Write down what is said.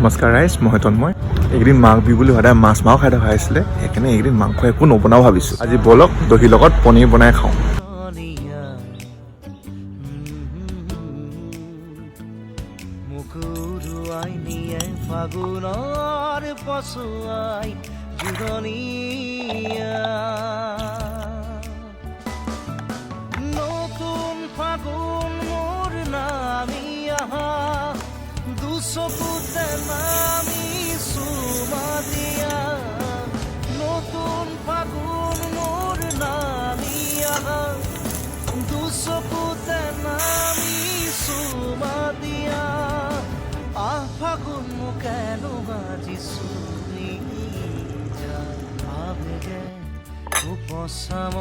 নমস্কাৰ ৰাইজ, মই তন্ময়। এইকেইদিন মাঘ বিহু বুলি সদায় মাছ মাৰো খাই থকা হৈছিলে, সেইকাৰণে এইকেইদিন মাংস একো নবনাও ভাবিছোঁ। আজি বলক দহিৰ লগত পনীৰ বনাই খাওঁ। ফাগুনৰ পছুৱাই জুৰণীয়া নতুন ফাগুন মোৰ নামি আহা দুচকুতে নামি চুমা দিয়া নতুন ফাগুন মোৰ নামি আহা দুচকুতে নামি চুমা দিয়া ফাগুন কেন বাজিছো আবেগে উপচাম